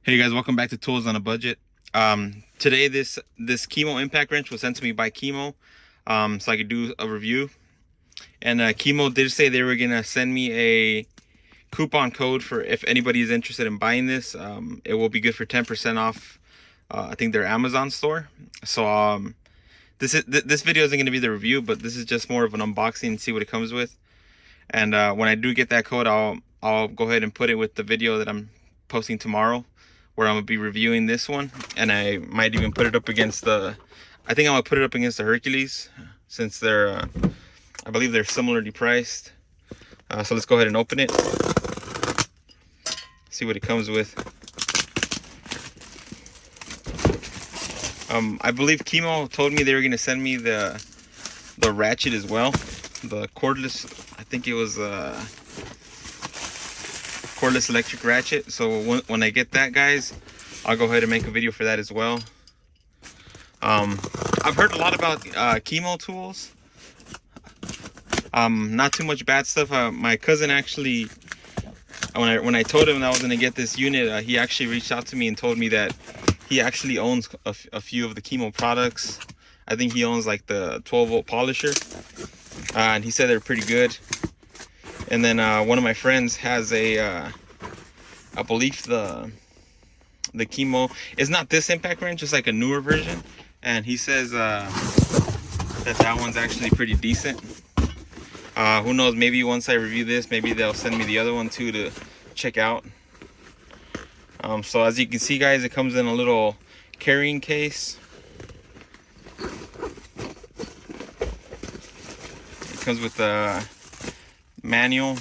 Hey guys, welcome back to Tools on a Budget. Today this Kimo impact wrench was sent to me by Kimo, so I could do a review. And Kimo did say they were gonna send me a coupon code for if anybody is interested in buying this. It will be good for 10% off. I think their Amazon store. So this video isn't gonna be the review, but this is just more of an unboxing and see what it comes with. And when I do get that code, I'll go ahead and put it with the video that I'm posting tomorrow, where I'm gonna be reviewing this one, and I might even put it up against the, I think I'm gonna put it up against the Hercules, since they're I believe they're similarly priced. So let's go ahead and open it, see what it comes with. I believe Kimo told me they were gonna send me the ratchet as well, the cordless, I think it was cordless electric ratchet. So when I get that, guys, I'll go ahead and make a video for that as well. I've heard a lot about Kimo tools, not too much bad stuff. My cousin actually, when I told him that I was going to get this unit, he actually reached out to me and told me that he actually owns a few of the Kimo products. I think he owns like the 12-volt polisher, and he said they're pretty good. And then one of my friends has I believe the Kimo, it's not this impact wrench, it's like a newer version, and he says that one's actually pretty decent. Who knows, maybe once I review this, maybe they'll send me the other one too to check out. So as you can see, guys, it comes in a little carrying case. It comes with the manual,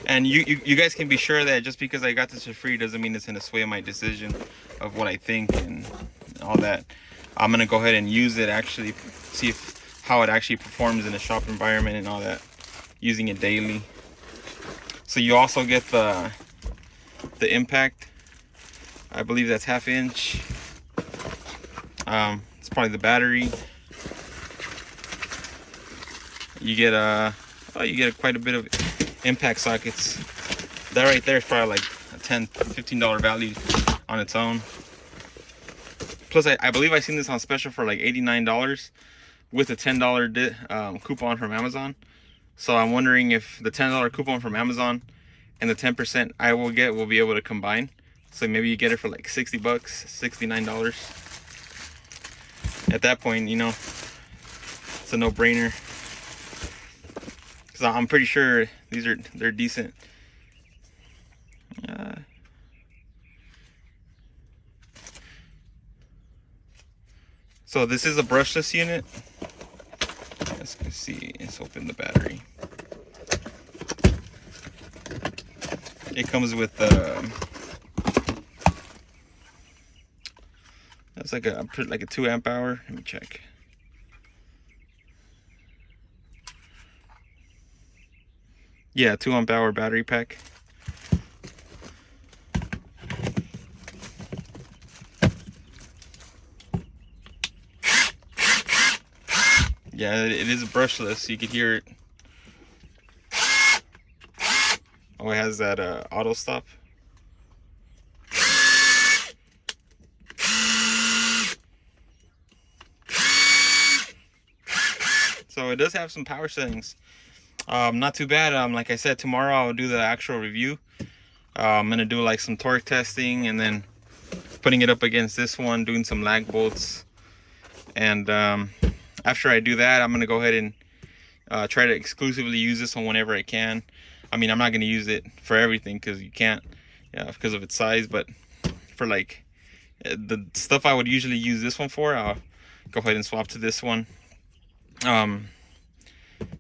and you guys can be sure that just because I got this for free doesn't mean it's gonna sway my decision of what I think and all that. I'm gonna go ahead and use it, actually see how it actually performs in a shop environment and all that, using it daily. So you also get the impact, I believe that's 1/2 inch. It's probably the battery. You get quite a bit of impact sockets. That right there is probably like a $10-15 value on its own. Plus I believe I seen this on special for like $89 with a $10 coupon from Amazon. So I'm wondering if the $10 coupon from Amazon and the 10% I will get will be able to combine. So maybe you get it for like 60 bucks, $69. At that point, you know, it's a no-brainer. So I'm pretty sure they're decent. So this is a brushless unit. Let's see. Let's open the battery. It comes with that's like a 2 amp hour. Let me check. Yeah, 2 amp hour battery pack. Yeah, it is brushless. You could hear it. Oh, it has that auto stop. So it does have some power settings. Not too bad. Like I said, tomorrow I'll do the actual review. I'm gonna do like some torque testing, and then putting it up against this one, doing some lag bolts. And after I do that, I'm gonna go ahead and try to exclusively use this one whenever I can. I mean, I'm not gonna use it for everything because you can't, because of its size. But for like the stuff I would usually use this one for, I'll go ahead and swap to this one.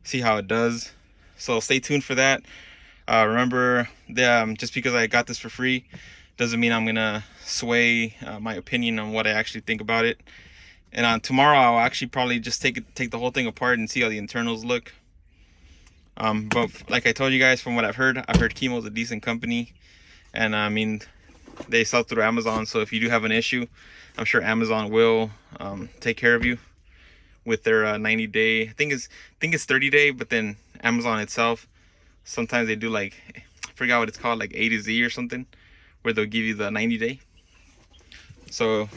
See how it does. So stay tuned for that. Remember, just because I got this for free doesn't mean I'm gonna sway my opinion on what I actually think about it. And tomorrow I'll actually probably just take the whole thing apart and see how the internals look. But like I told you guys, from what I've heard Kimo's a decent company, and I mean, they sell through Amazon. So if you do have an issue, I'm sure Amazon will take care of you with their 90-day. I think it's 30-day, but then Amazon itself, sometimes they do like, forgot what it's called, like A to Z or something, where they'll give you the 90-day. So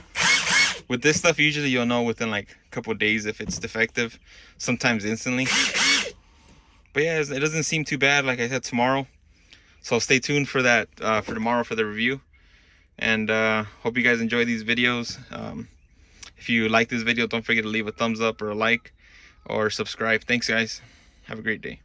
with this stuff, usually you'll know within like a couple of days if it's defective, sometimes instantly. But yeah, it doesn't seem too bad, like I said, tomorrow. So stay tuned for that, for tomorrow for the review. And hope you guys enjoy these videos. If you like this video, don't forget to leave a thumbs up or a like or subscribe. Thanks, guys. Have a great day.